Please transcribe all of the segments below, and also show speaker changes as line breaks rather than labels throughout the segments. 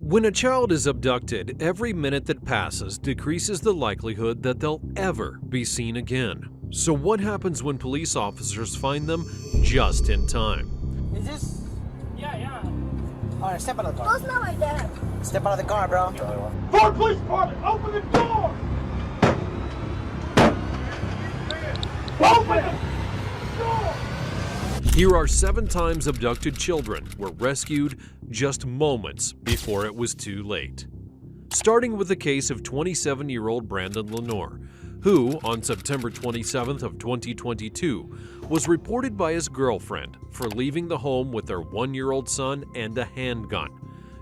When a child is abducted, every minute that passes decreases the likelihood that they'll ever be seen again. So what happens when police officers find them just in time?
Is this?
Yeah.
All right, step out of the car.
It's not like that.
Step out of the car, bro.
Ford Police Department, open the door! Open it!
Here are 7 times abducted children were rescued just moments before it was too late. Starting with the case of 27-year-old Brandon Lenore, who, on September 27th of 2022, was reported by his girlfriend for leaving the home with their 1-year-old son and a handgun.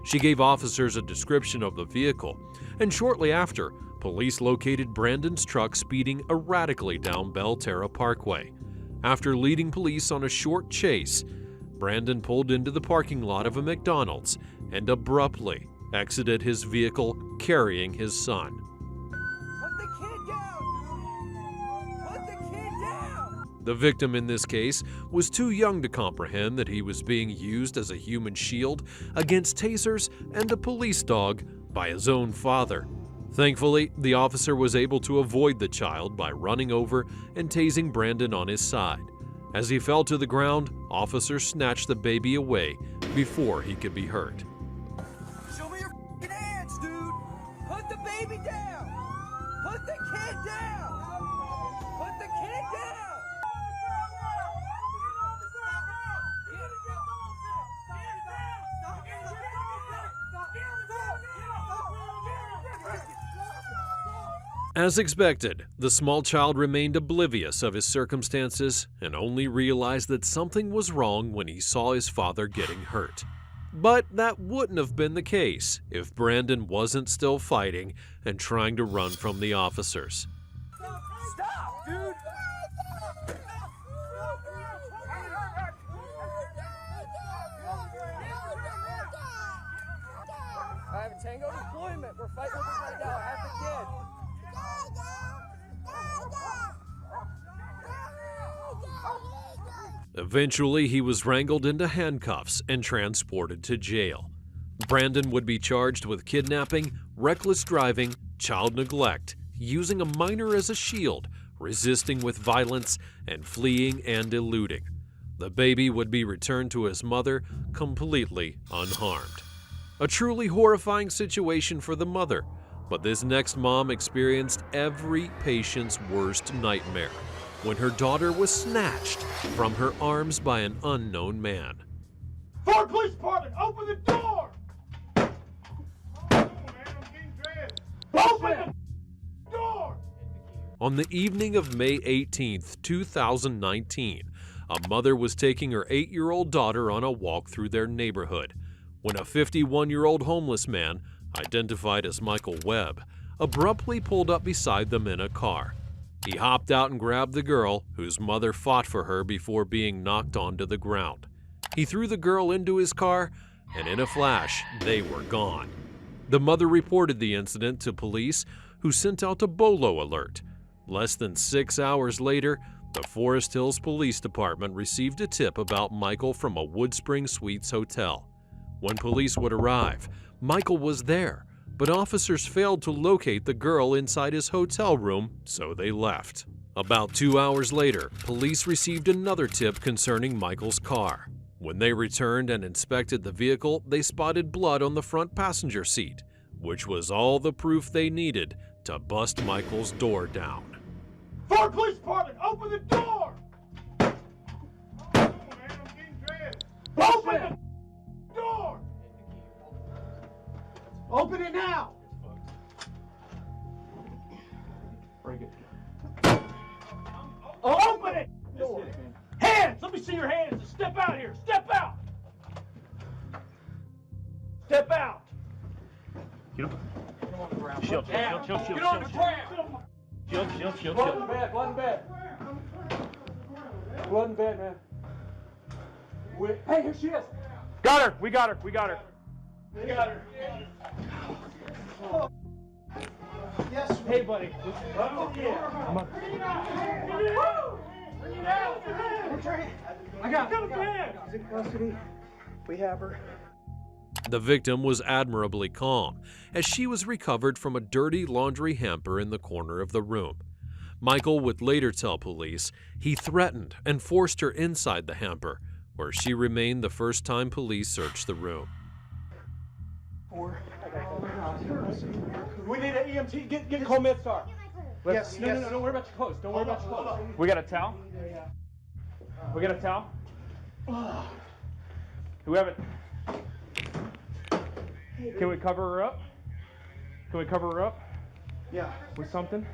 She gave officers a description of the vehicle, and shortly after, police located Brandon's truck speeding erratically down Belterra Parkway. After leading police on a short chase, Brandon pulled into the parking lot of a McDonald's and abruptly exited his vehicle carrying his son.
Put the kid down! Put the kid down!
The victim in this case was too young to comprehend that he was being used as a human shield against tasers and a police dog by his own father. Thankfully, the officer was able to avoid the child by running over and tasing Brandon on his side. As he fell to the ground, officers snatched the baby away before he could be hurt.
Show me your f***ing hands, dude! Put the baby down! Put the kid down! Put the kid down!
As expected, the small child remained oblivious of his circumstances and only realized that something was wrong when he saw his father getting hurt. But that wouldn't have been the case if Brandon wasn't still fighting and trying to run from the officers.
Stop, dude! I have a Tango deployment. We're fighting with it right now. I have the kid.
Eventually, he was wrangled into handcuffs and transported to jail. Brandon would be charged with kidnapping, reckless driving, child neglect, using a minor as a shield, resisting with violence, and fleeing and eluding. The baby would be returned to his mother completely unharmed. A truly horrifying situation for the mother, but this next mom experienced every patient's worst nightmare when her daughter was snatched from her arms by an unknown man.
Ford Police Department, open the door! Open the door!
On the evening of May 18th, 2019, a mother was taking her 8-year-old daughter on a walk through their neighborhood when a 51-year-old homeless man, identified as Michael Webb, abruptly pulled up beside them in a car. He hopped out and grabbed the girl, whose mother fought for her before being knocked onto the ground. He threw the girl into his car, and in a flash, they were gone. The mother reported the incident to police, who sent out a BOLO alert. Less than 6 hours later, the Forest Hills Police Department received a tip about Michael from a Woodspring Suites hotel. When police would arrive, Michael was there, but officers failed to locate the girl inside his hotel room, so they left. About 2 hours later, police received another tip concerning Michael's car. When they returned and inspected the vehicle, they spotted blood on the front passenger seat, which was all the proof they needed to bust Michael's door down.
Ford Police Department, open the door! Open the door! Open it now! Break it. Open it! Hands! Let me see your hands! Step out here! Step out! Step out!
Get up.
Get on the ground.
Chill.
Get on the ground!
Chill.
Blood in bed, blood in bed. Blood in bed, man. Hey, here she is.
Got her. We got her.
We got her. Yes. Hey, buddy. Oh, yeah. Bring it out.
I got it.
Come in.
She's in custody. We have her.
The victim was admirably calm, as she was recovered from a dirty laundry hamper in the corner of the room. Michael would later tell police he threatened and forced her inside the hamper, where she remained the first time police searched the room.
We need an EMT. Get call MedStar.
Yes,
No, don't worry about your clothes. Don't worry about your clothes. We got a towel? We got a towel? Do we have it? Can we cover her up? Can we cover her up?
Yeah.
With something?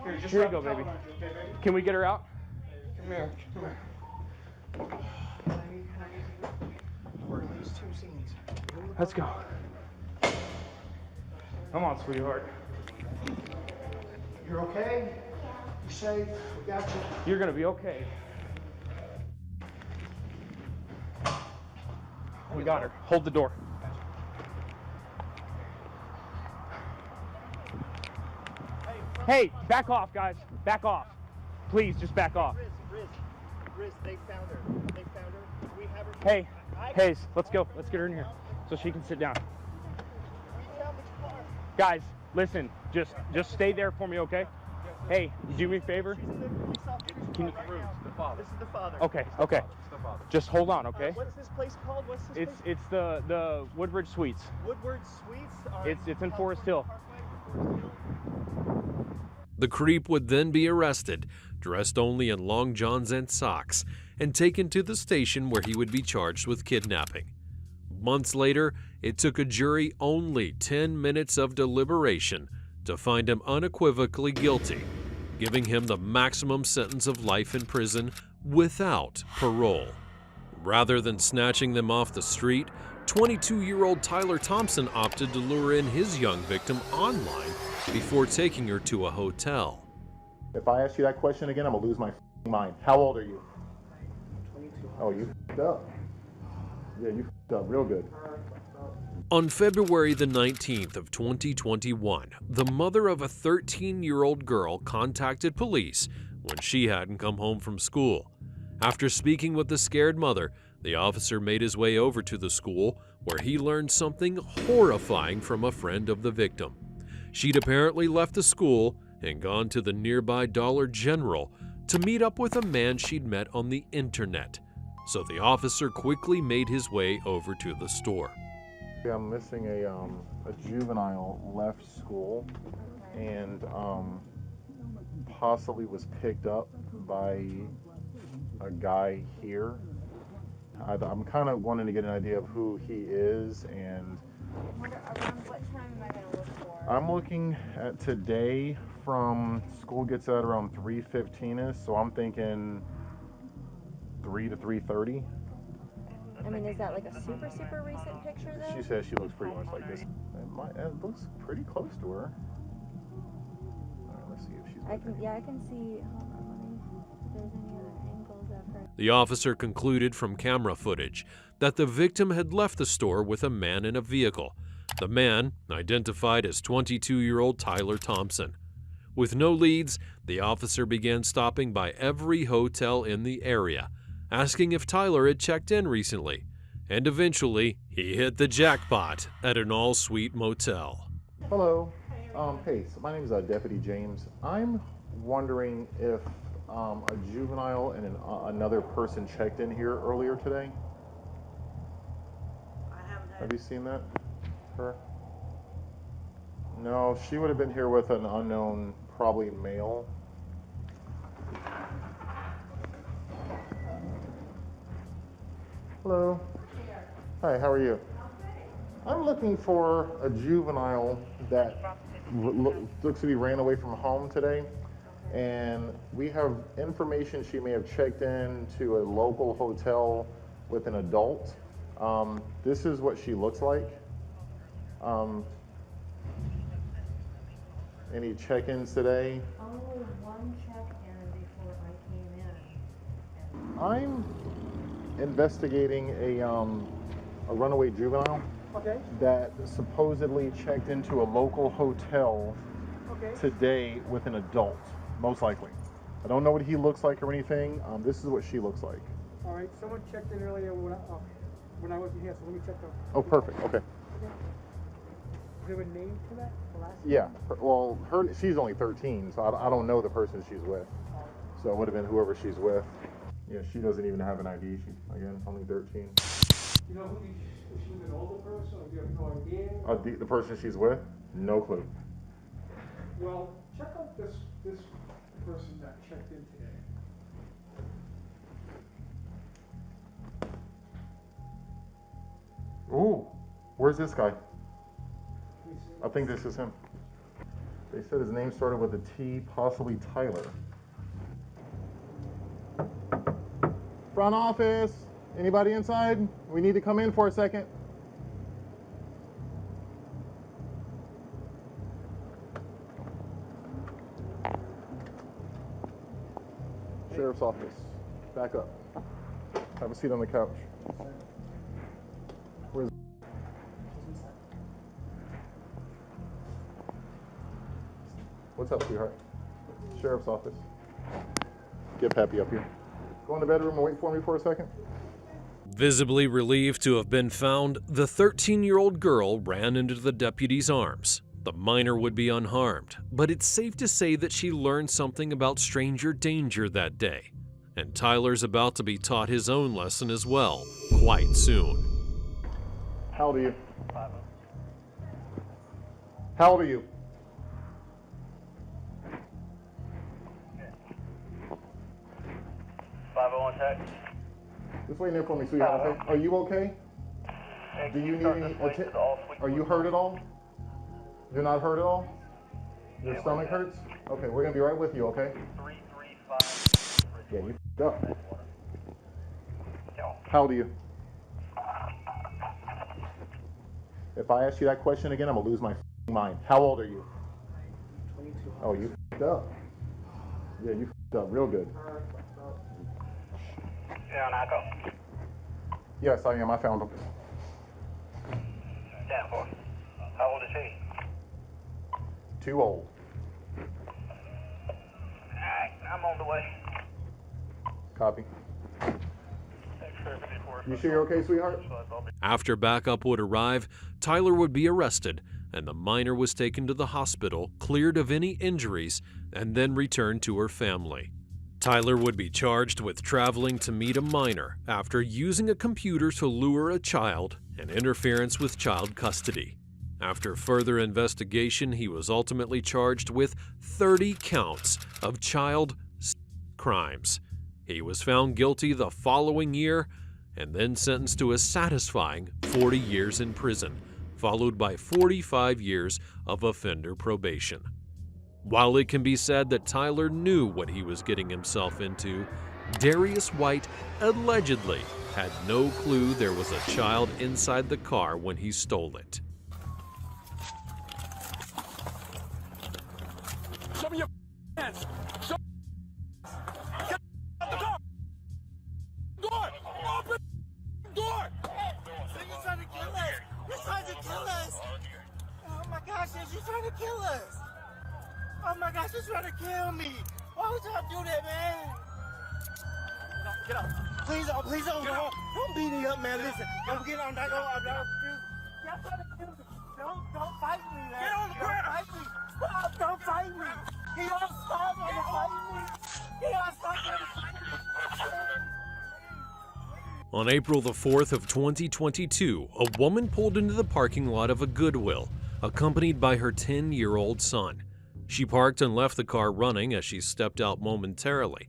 Here,
Here you go, baby. Can we get her out?
Come here. Where are these two scenes?
Let's go. Come on, sweetheart.
You're okay? You're safe? We got you.
You're gonna be okay. We got her. Hold the door. Hey, back off, guys. Back off. Please, just back off.
Riz, they found her. They found her. We have her.
Hey, Hayes, let's go. Let's get her in here so she can sit down.
We found the car.
Guys, listen. Just stay there for me, okay? Hey, do me a favor.
She's in the police officer's
Can you-
car right now. This is the father.
Okay. Just hold on, okay?
What's this place called? What's this place?
It's the Woodbridge Suites.
Woodward Suites.
It's in Forest Hill.
The creep would then be arrested, dressed only in long johns and socks, and taken to the station where he would be charged with kidnapping. Months later, it took a jury only 10 minutes of deliberation to find him unequivocally guilty, giving him the maximum sentence of life in prison without parole. Rather than snatching them off the street, 22-year-old Tyler Thompson opted to lure in his young victim online before taking her to a hotel.
If I ask you that question again, I'm gonna lose my mind. How old are you?
22.
Oh, you f***ed up. Yeah, you f***ed up real good.
On February the 19th of 2021, the mother of a 13-year-old girl contacted police when she hadn't come home from school. After speaking with the scared mother, the officer made his way over to the school where he learned something horrifying from a friend of the victim. She'd apparently left the school and gone to the nearby Dollar General to meet up with a man she'd met on the internet. So the officer quickly made his way over to the store.
Yeah, I'm missing a juvenile left school and possibly was picked up by a guy here. I'm kind of wanting to get an idea of who he is, and
Around what time am I going to look for?
I'm looking at today from school gets out around 3:15ish, so I'm thinking 3 to 3:30.
I mean, is that like a super recent picture though?
She says she looks pretty much like this. It looks pretty close to her. All right, let's see if she's.
I can see. Hold on, let me. If there's any other angles of her.
The officer concluded from camera footage that the victim had left the store with a man in a vehicle. The man, identified as 22-year-old Tyler Thompson. With no leads, the officer began stopping by every hotel in the area, asking if Tyler had checked in recently, and eventually he hit the jackpot at an all-suite motel.
Hello. Hey, so my name is Deputy James. I'm wondering if a juvenile and another person checked in here earlier today. Have you seen that? Her? No, she would have been here with an unknown, probably male. Hello. Hi, how are you? I'm looking for a juvenile that looks to be ran away from home today. And we have information she may have checked in to a local hotel with an adult. This is what she looks like. Any check-ins today?
Only one check-in before I came in.
I'm investigating a runaway juvenile that supposedly checked into a local hotel today with an adult, most likely. I don't know what he looks like or anything. This is what she looks like.
All right, someone checked in earlier.
when I wasn't here, so let me check the.
Oh, perfect. Okay.
Do you have a name for that? The last
Yeah. Well, she's only 13, so I don't know the person she's with. So it would have been whoever she's with. Yeah, she doesn't even have an ID. She's, again, only 13.
You know who if she was an older person, or you have no idea?
The person she's with? No clue.
Well, check out this person that checked in today.
Ooh, where's this guy?
Let me see.
I think this is him. They said his name started with a T, possibly Tyler. Front office. Anybody inside? We need to come in for a second. Sheriff's office. Back up. Have a seat on the couch. Where's What's up, sweetheart? Sheriff's office. Get Pappy up here. Go in the bedroom and wait for me for a second.
Visibly relieved to have been found, the 13-year-old girl ran into the deputy's arms. The minor would be unharmed, but it's safe to say that she learned something about stranger danger that day. And Tyler's about to be taught his own lesson as well, quite soon.
How old are you? How old are you? Just wait there for me, sweetheart, okay? Are you okay? Do you need any attention? Are you hurt at all? You're not hurt at all? Your stomach hurts? Okay, we're gonna be right with you, okay? 335. Yeah, you f***ed up. How old are you? If I ask you that question again, I'm gonna lose my f***ing mind. How old are you?
22.
Oh, you f***ed up. Yeah, you f***ed up real good. Yes, I am. I found him.
How old is he?
Too old.
Alright, I'm on the way.
Copy. You sure you're okay, sweetheart?
After backup would arrive, Tyler would be arrested, and the minor was taken to the hospital, cleared of any injuries, and then returned to her family. Tyler would be charged with traveling to meet a minor after using a computer to lure a child and interference with child custody. After further investigation, he was ultimately charged with 30 counts of child crimes. He was found guilty the following year and then sentenced to a satisfying 40 years in prison, followed by 45 years of offender probation. While it can be said that Tyler knew what he was getting himself into, Darius White allegedly had no clue there was a child inside the car when he stole it.
Show me your hands. Show Get out the car. Door. Open door.
You're trying to kill us! You're trying to kill us! Oh my gosh, you're trying to kill us! Oh my gosh, you're trying to kill me! Why would y'all do that, man?
Get out.
Please don't beat me up, man. Listen, don't get on that. Y'all trying to kill me. Don't fight me, man.
Get on the ground.
Don't fight me. Stop, don't fight me. He don't stop trying to fight me. He don't stop trying to fight me.
On April the 4th of 2022, a woman pulled into the parking lot of a Goodwill, accompanied by her 10-year-old son. She parked and left the car running as she stepped out momentarily.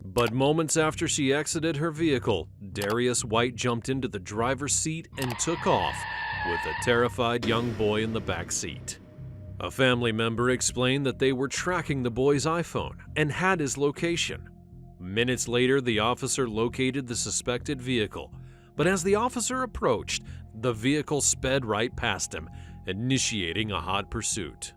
But moments after she exited her vehicle, Darius White jumped into the driver's seat and took off, with a terrified young boy in the back seat. A family member explained that they were tracking the boy's iPhone and had his location. Minutes later, the officer located the suspected vehicle, but as the officer approached, the vehicle sped right past him, initiating a hot pursuit.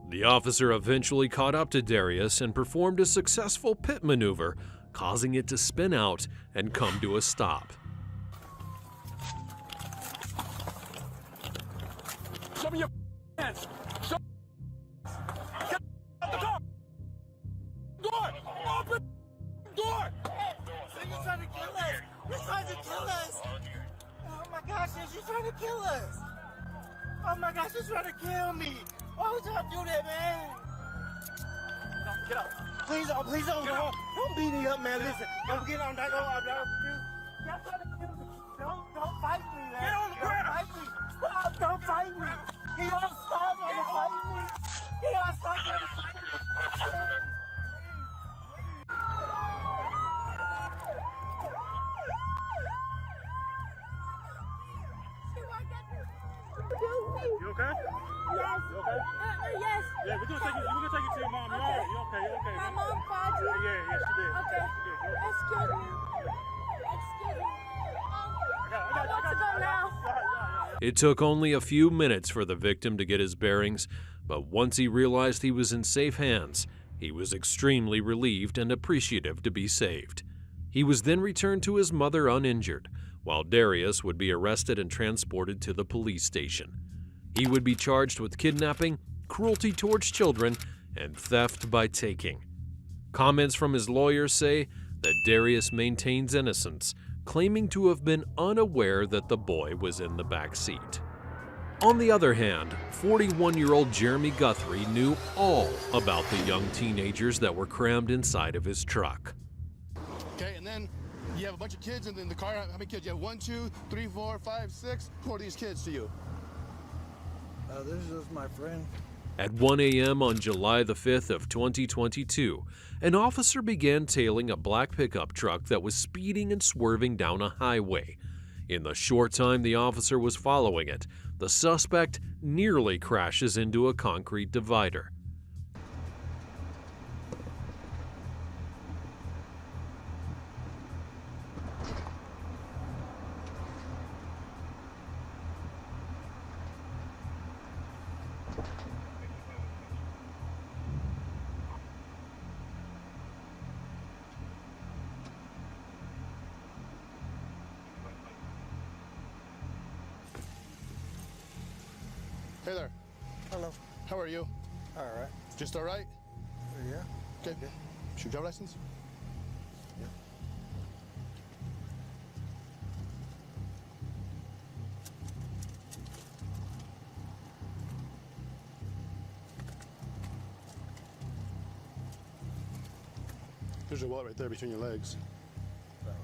The officer eventually caught up to Darius and performed a successful pit maneuver, causing it to spin out and come to a stop.
Show me your hands. Show Get out the car. Door. Open door.
You're trying to kill us! You're trying to kill us! Oh kill us. Oh my gosh, she's trying to kill me. Why would y'all do that, man? Get up. Please don't, don't beat me up, man. Listen, don't get on that. Y'all trying to kill me. Don't fight me, man. Get on the ground. Don't fight me. Stop, don't fight me. He don't stop trying to fight me. He don't stop trying to fight me.
You okay?
Yes.
You okay?
Yes.
Yeah, we're gonna take you to your mom. You all right? You okay? You okay?
My mom called you?
Yeah, she did.
Okay.
She did. You okay?
Excuse me. I want to go now.
It took only a few minutes for the victim to get his bearings, but once he realized he was in safe hands, he was extremely relieved and appreciative to be saved. He was then returned to his mother uninjured, while Darius would be arrested and transported to the police station. He would be charged with kidnapping, cruelty towards children, and theft by taking. Comments from his lawyers say that Darius maintains innocence, claiming to have been unaware that the boy was in the back seat. On the other hand, 41-year-old Jeremy Guthrie knew all about the young teenagers that were crammed inside of his truck.
Okay, and then you have a bunch of kids in the car. How many kids? You have 1, 2, 3, 4, 5, 6. Who are these kids to you?
This is just my friend.
At 1 a.m. on July the 5th of 2022, an officer began tailing a black pickup truck that was speeding and swerving down a highway. In the short time the officer was following it, the suspect nearly crashes into a concrete divider.
Hey there.
Hello.
How are you?
All right.
Just all right?
Yeah.
Okay. Should driver license?
Yeah.
There's your wallet right there between your legs.
Sorry.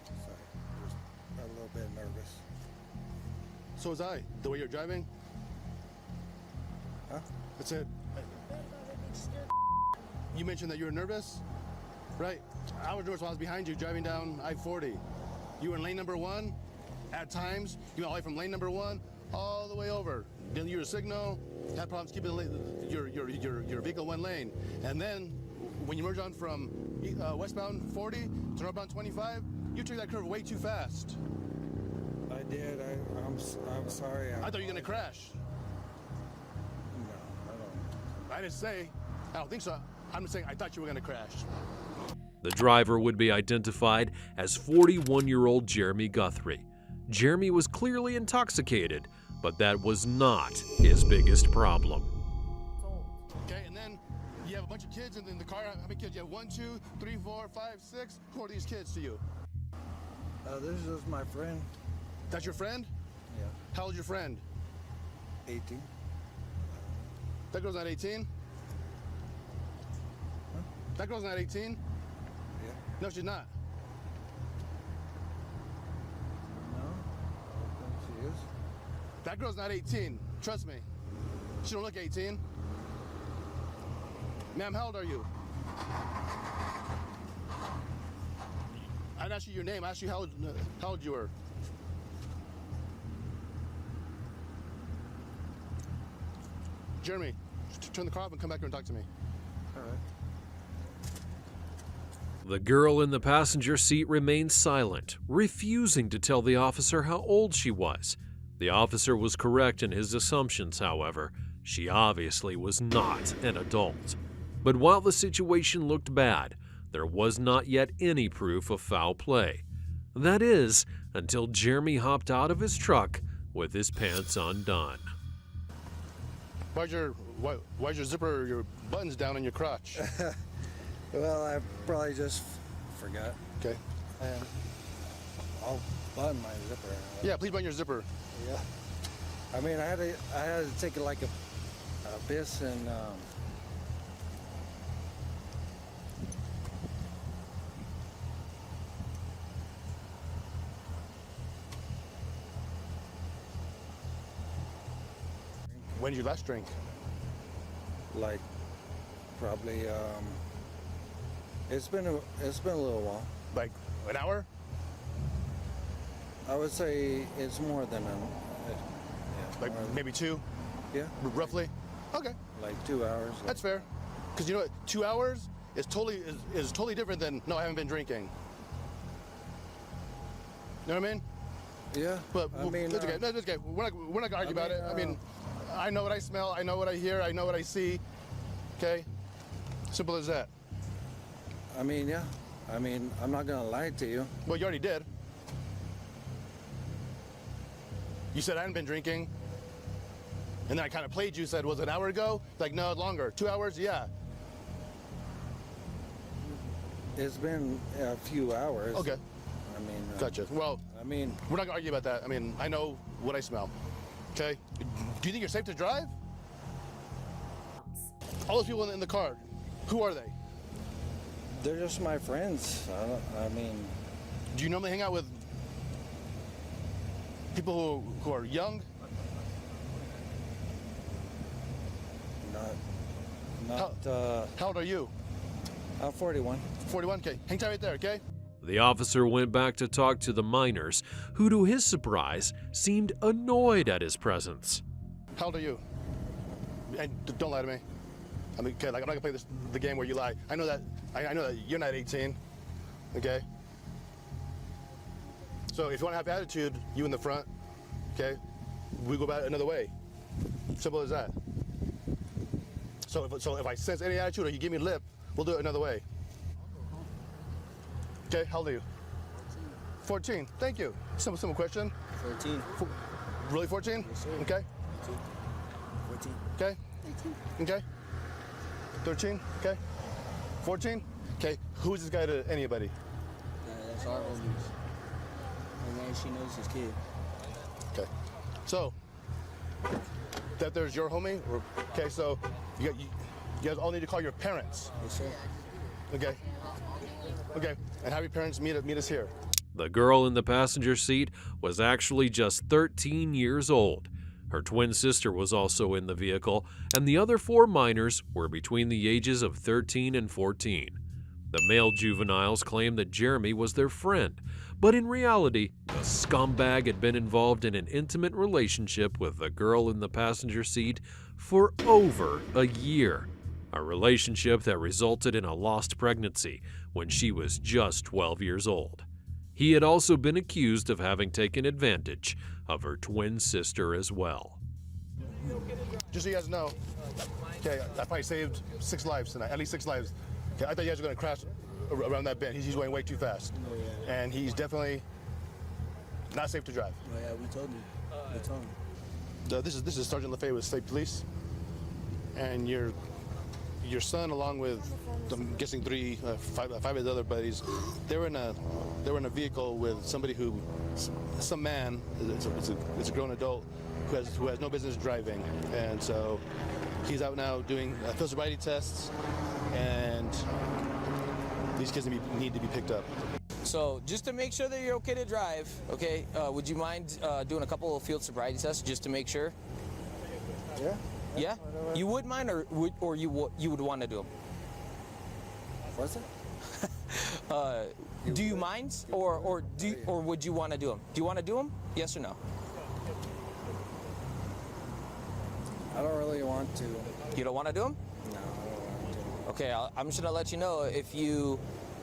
Just a little bit nervous.
So was I. The way you're driving?
Huh?
That's it. You mentioned that you were nervous? Right. I was nervous while I was behind you driving down I-40. You were in lane number 1. At times, you went all the way from lane number 1 all the way over. Then you were a signal, had problems keeping your vehicle one lane. And then when you merge on from westbound 40 to northbound 25, you took that curve way too fast.
I did. I'm sorry.
I thought you were gonna crash.
No, I don't.
I didn't say. I don't think so. I'm just saying I thought you were gonna crash.
The driver would be identified as 41-year-old Jeremy Guthrie. Jeremy was clearly intoxicated, but that was not his biggest problem.
Okay, and then you have a bunch of kids in the car. How many kids? You have 1, 2, 3, 4, 5, 6. Who are these kids to you?
This is just my friend.
That's your friend?
Yeah.
How old's your friend?
18.
That girl's not 18?
Huh?
That girl's not 18?
Yeah.
No, she's not.
No, I don't think she is.
That girl's not 18. Trust me. She don't look 18. Ma'am, how old are you? I didn't ask you your name. I asked you how old you were. Jeremy, turn the car off and come back here and talk to me.
All right.
The girl in the passenger seat remained silent, refusing to tell the officer how old she was. The officer was correct in his assumptions, however. She obviously was not an adult. But while the situation looked bad, there was not yet any proof of foul play. That is, until Jeremy hopped out of his truck with his pants undone.
Why's your zipper, your buttons down on your crotch?
Well, I probably just forgot.
Okay.
And I'll button my zipper.
Yeah, please button your zipper.
Yeah. I mean, I had to take like a piss and
When did you last drink?
like probably it's been a little while.
Like an hour?
I would say it's more than yeah,
Like maybe 2?
yeah,
Roughly? Okay,
like 2 hours.
that's fair. Because you know what? 2 hours is totally different than, no, I haven't been drinking. You know what I mean?
Yeah,
But
I mean,
that's okay. No, that's okay. We're not gonna argue about it. I mean, I know what I smell. I know what I hear. I know what I see. Okay, simple as that.
I mean, yeah. I mean, I'm not gonna lie to you.
Well, you already did. You said I hadn't been drinking, and then I kind of played you. Said was it an hour ago? Like no, longer. 2 hours? Yeah.
It's been a few hours.
Okay.
I mean,
Gotcha. Well,
I mean,
we're not gonna argue about that. I mean, I know what I smell. Okay. Do you think you're safe to drive? All those people in the car, who are they?
they're just my friends. I mean,
Do you normally hang out with people who are young? How old are you?
I'm 41.
41? Okay. Hang tight right there, okay?
The officer went back to talk to the minors, who, to his surprise, seemed annoyed at his presence.
How old are you? And don't lie to me. I mean, okay, like I'm not gonna play the game where you lie. I know that you're not 18. Okay. So if you want to have attitude, you in the front. Okay. We go about it another way. Simple as that. So if I sense any attitude or you give me lip, we'll do it another way. Okay. How old are you? 14. Thank you. Simple question.
14.
Really 14?
Yes, sir.
Okay.
14.
Okay. 13. Okay. 13. Okay. 14. Okay. Who's this guy to anybody?
That's our homies. And then she knows his kid.
Okay. So that there's your homie. Okay. So you guys all need to call your parents.
Yes, sir.
Okay. Okay. And have your parents meet us here.
The girl in the passenger seat was actually just 13 years old. Her twin sister was also in the vehicle, and the other 4 minors were between the ages of 13 and 14. The male juveniles claimed that Jeremy was their friend, but in reality, the scumbag had been involved in an intimate relationship with the girl in the passenger seat for over a year, a relationship that resulted in a lost pregnancy when she was just 12 years old. He had also been accused of having taken advantage of her twin sister as well.
Just so you guys know, okay, I probably saved 6 lives tonight, at least 6 lives. Okay, I thought you guys were going to crash around that bend. He's going way too fast.
Oh, yeah.
And he's definitely not safe to drive.
Oh, yeah, we told him. We told him.
This is Sergeant LaFay with State Police. And your son, along with, I'm guessing 5 of his other buddies, they were in a vehicle with somebody some man, it's a grown adult, who has no business driving, and so he's out now doing field sobriety tests, and these kids need to be picked up.
So just to make sure that you're okay to drive, okay, would you mind doing a couple of field sobriety tests just to make sure?
Yeah.
Yeah? You would mind, or you would want to do them?
What's it?
Do you mind, or would you want to do them? Do you want to do them? Yes or no?
I don't really want to.
You don't want to do them?
No, I don't want to.
Okay, I'm just gonna let you know, if you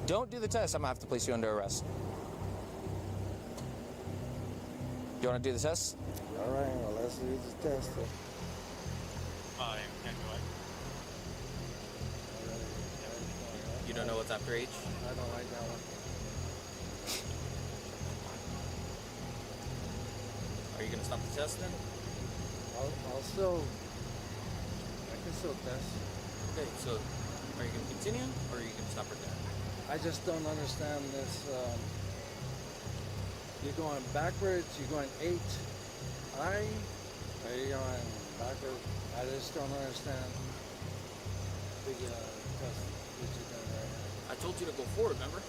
don't do the test, I'm gonna have to place you under arrest. You want to do the test?
All right, well, let's do the test.
You don't know what's after H?
I don't like that one.
Are you gonna stop the test then?
I'll still. I can still test.
Okay, so are you gonna continue, or are you gonna stop right there?
I just don't understand this. You're going backwards, you're going 8 high, or you're going backwards? I just don't understand the test that you're doing right now.
I told you to go forward, remember?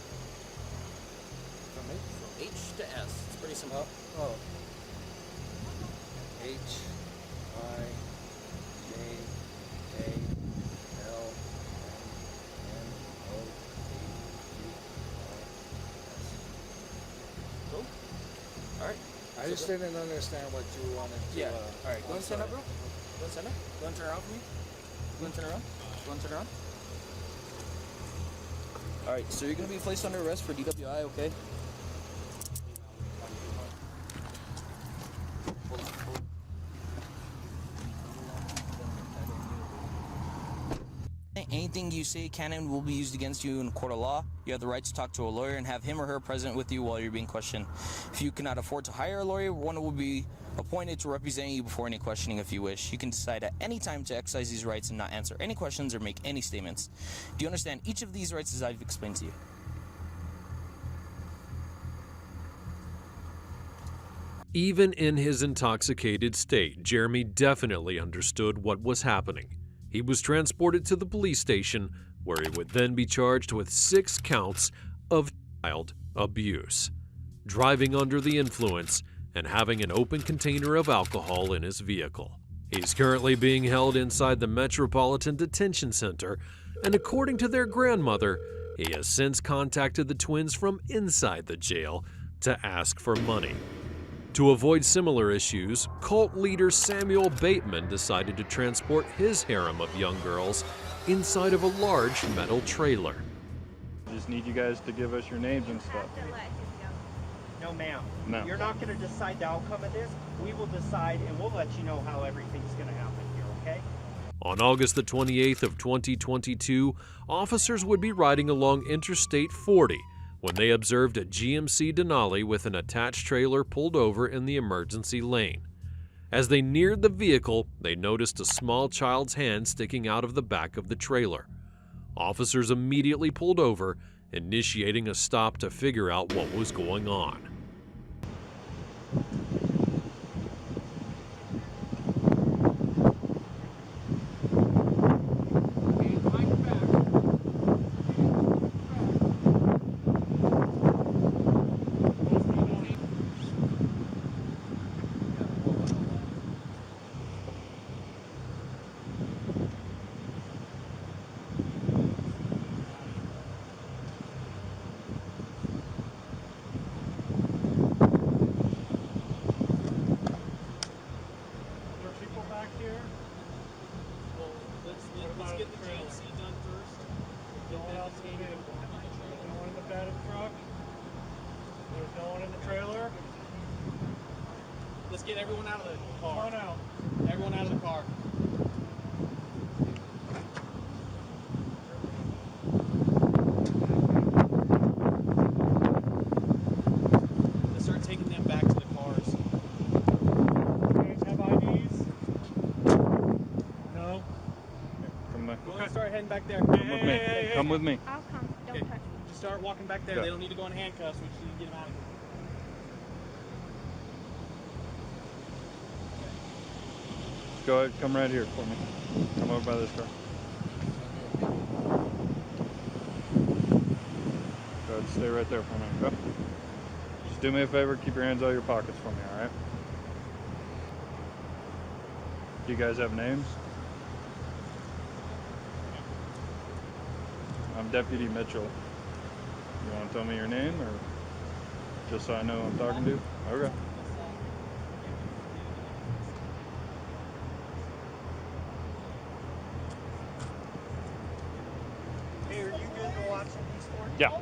From 8?
From H to S. It's pretty simple.
Oh. H, I, J, K, L, M, N, O, P, Q, R, S.
Cool. All right.
I just didn't understand what you wanted to.
Yeah. All right. Go and stand up, bro. Go and stand up. Go and turn around for me. Go and turn around. Go and turn around. All right. So you're gonna be placed under arrest for DWI, okay? Anything you say can and will be used against you in a court of law. You have the right to talk to a lawyer and have him or her present with you while you're being questioned. If you cannot afford to hire a lawyer, one will be appointed to represent you before any questioning if you wish. You can decide at any time to exercise these rights and not answer any questions or make any statements. Do you understand each of these rights as I've explained to you?
Even in his intoxicated state, Jeremy definitely understood what was happening. He was transported to the police station, where he would then be charged with 6 counts of child abuse, driving under the influence, and having an open container of alcohol in his vehicle. He's currently being held inside the Metropolitan Detention Center, and according to their grandmother, he has since contacted the twins from inside the jail to ask for money. To avoid similar issues, cult leader Samuel Bateman decided to transport his harem of young girls inside of a large metal trailer.
Just need you guys to give us your names and stuff.
No, ma'am.
No.
You're not going to decide the outcome of this. We will decide, and we'll let you know how everything's going to happen here, okay?
On August the 28th of 2022, officers would be riding along Interstate 40 when they observed a GMC Denali with an attached trailer pulled over in the emergency lane. As they neared the vehicle, they noticed a small child's hand sticking out of the back of the trailer. Officers immediately pulled over, initiating a stop to figure out what was going on.
Let's get the GMC done first. No one else in the vehicle. There's no one in the bed of the truck. There's no one in the trailer. Let's get everyone out of the car. Come on out. Everyone out of the car. Let's start taking them back to the cars. You guys have IDs? No?
Come back.
Go ahead and start heading back there.
Come with me. Come with me.
I'll come. Don't touch me.
Just start walking back there.
Go.
They don't need to go in handcuffs. We just need to get them out of here.
Go ahead. Come right here for me. Come over by this car. Go ahead. Stay right there for me. Okay? Just do me a favor. Keep your hands out of your pockets for me. All right? Do you guys have names? I'm Deputy Mitchell. You want to tell me your name, or just so I know who I'm talking to? Okay.
Hey, are you good to watching these four?
Yeah.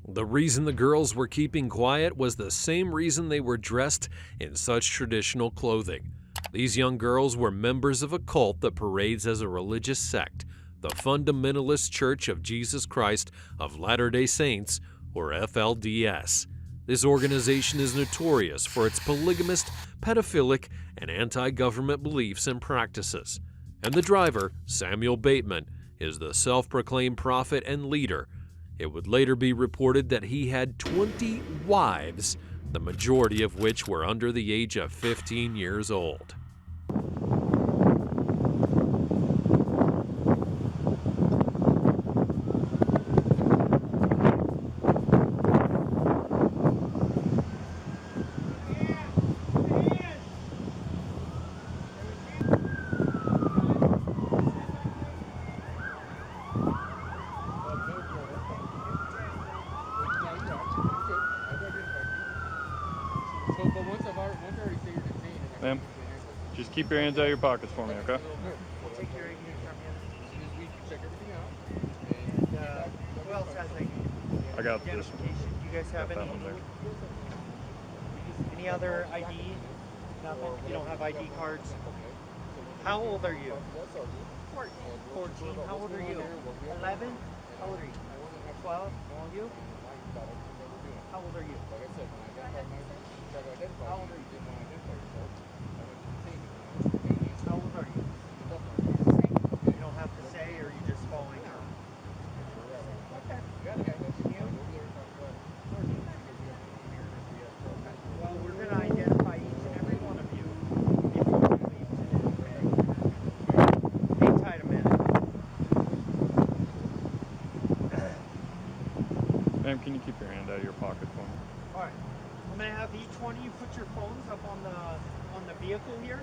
The reason the girls were keeping quiet was the same reason they were dressed in such traditional clothing. These young girls were members of a cult that parades as a religious sect, the Fundamentalist Church of Jesus Christ of Latter-day Saints, or FLDS. This organization is notorious for its polygamist, pedophilic, and anti-government beliefs and practices. And the driver, Samuel Bateman, is the self-proclaimed prophet and leader. It would later be reported that he had 20 wives, the majority of which were under the age of 15 years old.
Ma'am, just keep your hands out of your pockets for me, okay?
We'll take your ID from you. Check everything out. And who else has ID?
I got this one.
Identification. You guys have
Got that
any?
one there.
Any other ID? Nothing? You don't have ID cards? How old are you? 14. 14. How old are you? 11? How old are you? 12? You? How old are you? How old are you? How old are you? You don't have to say, or you just following her? Well, we're going to identify each and every one of you if you want to leave today, okay? Hang tight a minute.
Ma'am, can you keep your hand out of your pocket for me?
All right. I'm going to have each one of you put your phones up on the vehicle here.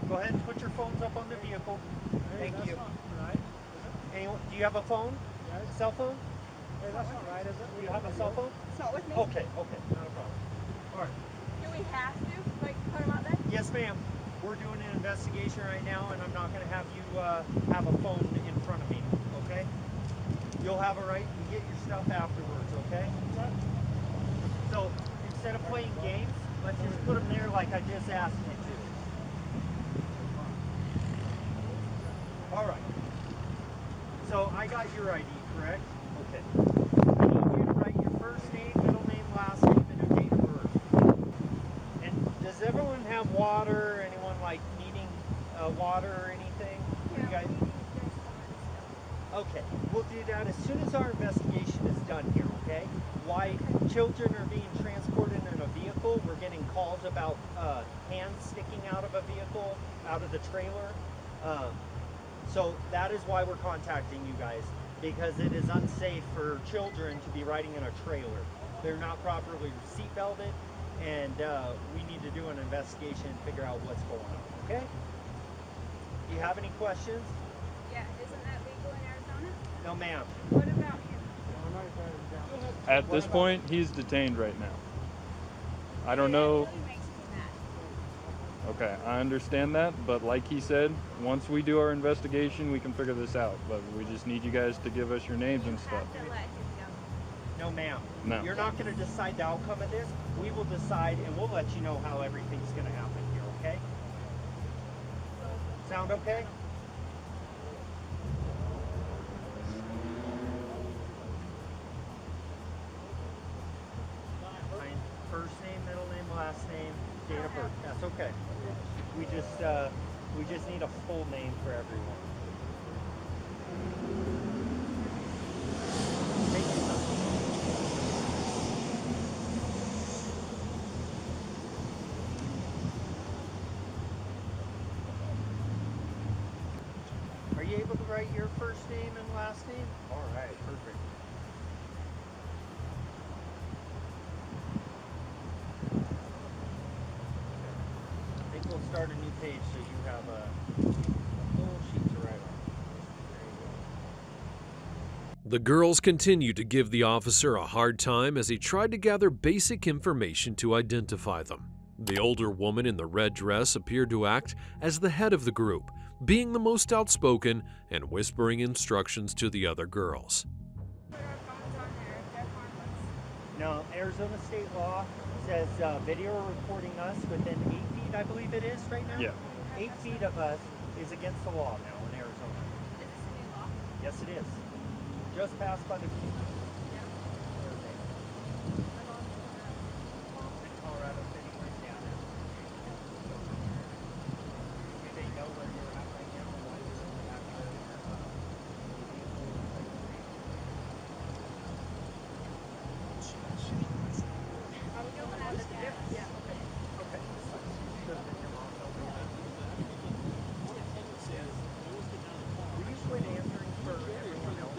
Go ahead and put your phones up on the vehicle. Thank you. Anyone, do you have a phone? A cell phone?
Hey, that's not right, is it?
Do you have a cell phone?
It's not with me.
Okay, okay, not a problem. All right.
Do we have to, like, put them out there?
Yes, ma'am. We're doing an investigation right now, and I'm not going to have you have a phone in front of me, okay? You'll have a right to get your stuff afterwards, okay? So, instead of playing games, let's just put them there like I just asked you to. All right. So, I got your ID, correct? Okay. I need you to write your first name, middle name, last name, and your date of birth. And does everyone have water? Anyone like needing water or anything? You guys? Okay, we'll do that as soon as our investigation is done here, okay? Why children are being transported in a vehicle. We're getting calls about hands sticking out of a vehicle, out of the trailer. So that is why we're contacting you guys, because it is unsafe for children to be riding in a trailer. They're not properly seat belted, and we need to do an investigation and figure out what's going on, okay? Do you have any questions?
Yeah, isn't that legal in Arizona?
No, ma'am.
What about him?
At this point, he's detained right now. I don't know.
That really makes me mad.
Okay, I understand that, but like he said, once we do our investigation, we can figure this out. But we just need you guys to give us your names and stuff.
You have to let him go.
No, ma'am.
No.
You're not going to decide the outcome of this. We will decide, and we'll let you know how everything's going to happen here, okay? Sound okay? Fine. First name, middle name, last name, date of birth. That's okay. We just need a full name for everyone. Thank you, son. Are you able to write your first name and last name? All right, perfect. I think we'll start a new page so you have a full sheet to write on. There you go.
The girls continued to give the officer a hard time as he tried to gather basic information to identify them. The older woman in the red dress appeared to act as the head of the group, being the most outspoken and whispering instructions to the other girls.
No, Arizona state law says video recording us within 8 feet, I believe it is right now?
Yeah.
8 feet of us is against the law now in Arizona.
Is this a new law?
Yes, it is. Just passed by the Colorado City, Montana. Do they know where you're at right now? Yeah. Okay. Will you quit answering for everyone else?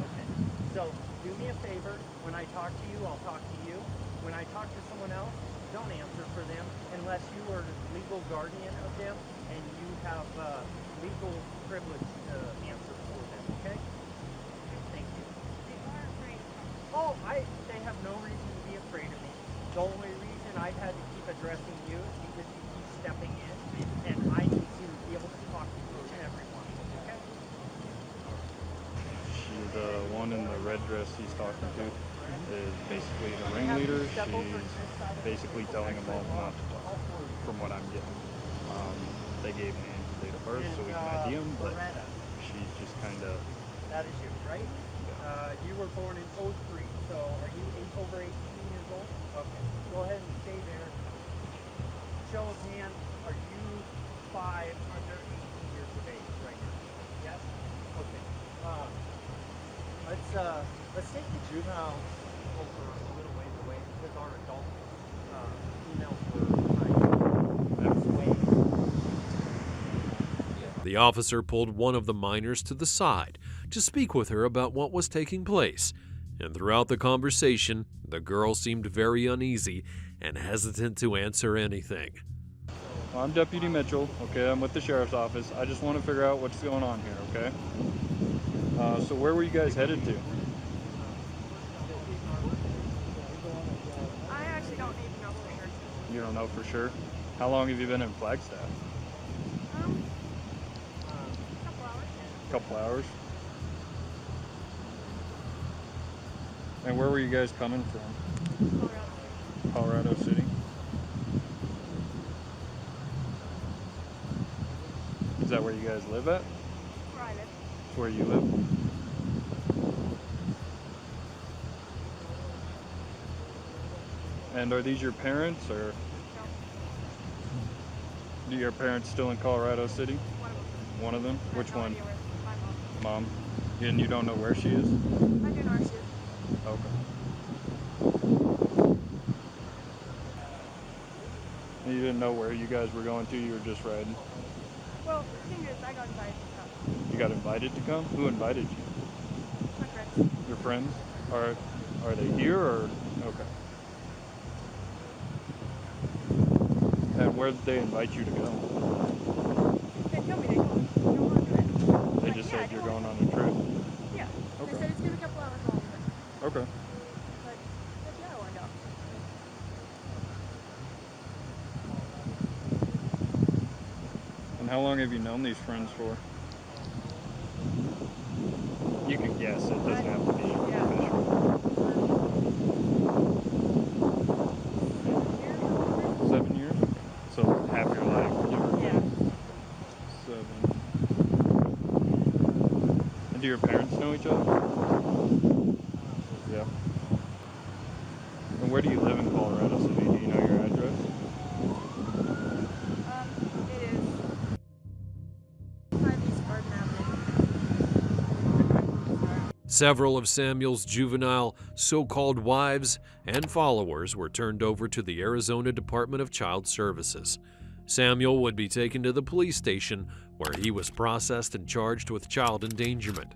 Okay. So do me a favor. When I talk to you, I'll talk to you. When I talk to someone else, don't answer for them unless you are the legal guardian of them and you have legal privilege to answer for them. Okay? Thank you. Oh, they have no reason to be afraid of me. The only reason I've had to keep addressing you is because you keep stepping in, and I need to be able to talk to each and every one. Okay?
The one in the red dress he's talking to is basically the ringleader. She's basically telling them all not to talk, from what I'm getting. They gave names and date of birth so we can ID them, but she's just kind of...
That is you, right? You were born in 03, so are you over 18 years old? Okay. Go ahead and stay there. Show of hands, are you 5 under 18 years of age right now? Yes? Okay. Let's take the juvenile over a little ways away because our adult females were way.
The officer pulled one of the minors to the side to speak with her about what was taking place, and throughout the conversation, the girl seemed very uneasy and hesitant to answer anything.
Well, I'm Deputy Mitchell, okay? I'm with the Sheriff's Office. I just want to figure out what's going on here, okay? So where were you guys headed to?
I actually don't need to know for sure.
You don't know for sure? How long have you been in Flagstaff? Couple hours. And where were you guys coming from? Colorado City. Is that where you guys live at?
Where I live.
That's where you live? And are these your parents, or?
No.
Do your parents still in Colorado City?
One of them.
One of them? Which
no
one?
idea where. My mom.
Mom? And you don't know where she is?
I do know where she is.
Okay. You didn't know where you guys were going to, you were just riding?
Well, the thing is, I got invited to come.
You got invited to come? Who invited you?
My friends.
Your friends? Are they here, or? Okay. And where did they invite you to go?
They tell me they don't want to do it.
They
But
just
yeah,
said you're
I
going on a trip?
Yeah.
Okay.
They said it's going to be a couple hours long, but
Okay.
yeah, I want to go.
And how long have you known these friends for? You can guess, it doesn't have to be official. 7 years? So half your life, give or take. 7. And do your parents know each other? Yeah. And where do you live in Colorado City? Do you know your address?
It is 5 East Garden Avenue.
Several of Samuel's juvenile so-called wives and followers were turned over to the Arizona Department of Child Services. Samuel would be taken to the police station where he was processed and charged with child endangerment.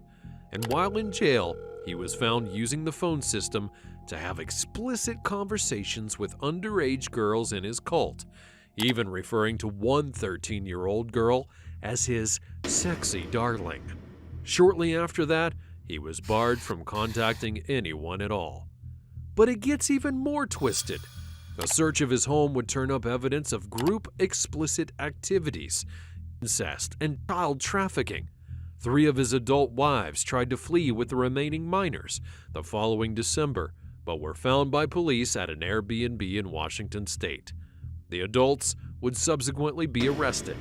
And while in jail, he was found using the phone system to have explicit conversations with underage girls in his cult, even referring to one 13-year-old girl as his sexy darling. Shortly after that, he was barred from contacting anyone at all. But it gets even more twisted. A search of his home would turn up evidence of group explicit activities, incest, and child trafficking. 3 of his adult wives tried to flee with the remaining minors the following December, but were found by police at an Airbnb in Washington state. The adults would subsequently be arrested.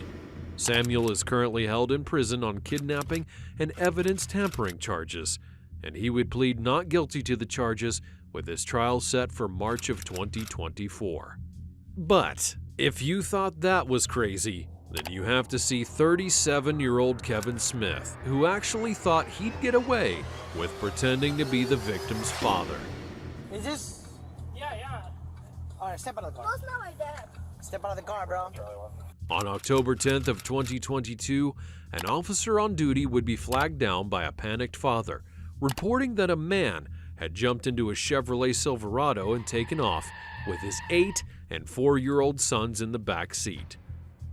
Samuel is currently held in prison on kidnapping and evidence tampering charges, and he would plead not guilty to the charges with his trial set for March of 2024. But if you thought that was crazy, then you have to see 37-year-old Kevin Smith, who actually thought he'd get away with pretending to be the victim's father.
Is this? Yeah. All right, step out of the car.
No, it's not my dad.
Step out of the car, bro.
On October 10th of 2022, an officer on duty would be flagged down by a panicked father, reporting that a man had jumped into a Chevrolet Silverado and taken off with his 8- and 4-year-old sons in the back seat.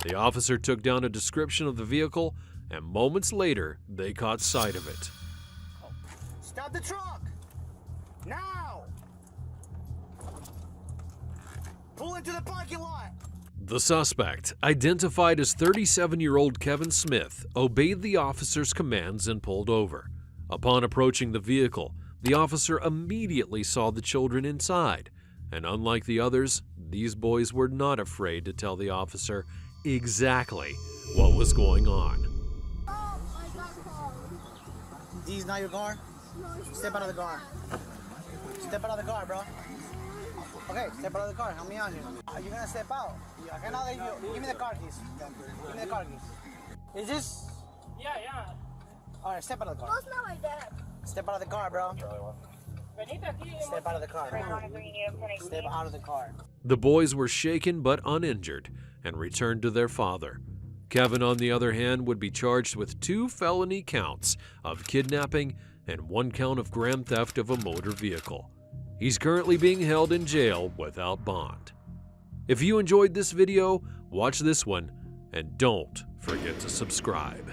The officer took down a description of the vehicle, and moments later, they caught sight of it.
Stop the truck! Now! Pull into the parking lot!
The suspect, identified as 37-year-old Kevin Smith, obeyed the officer's commands and pulled over. Upon approaching the vehicle, the officer immediately saw the children inside, and unlike the others, these boys were not afraid to tell the officer exactly what was going on.
These not your car? Step out of the car. Step out of the car, bro. Okay, step out of the car. Help me out here. Are you gonna step out? I cannot let you. Give me the car keys. Give me the car keys. Is this? Yeah. All right, step out of the car.
No, it's not my dad.
Step out of the car, bro. Step out of the car. Step out of the car.
The boys were shaken but uninjured and returned to their father. Kevin, on the other hand, would be charged with 2 felony counts of kidnapping and 1 count of grand theft of a motor vehicle. He's currently being held in jail without bond. If you enjoyed this video, watch this one, and don't forget to subscribe.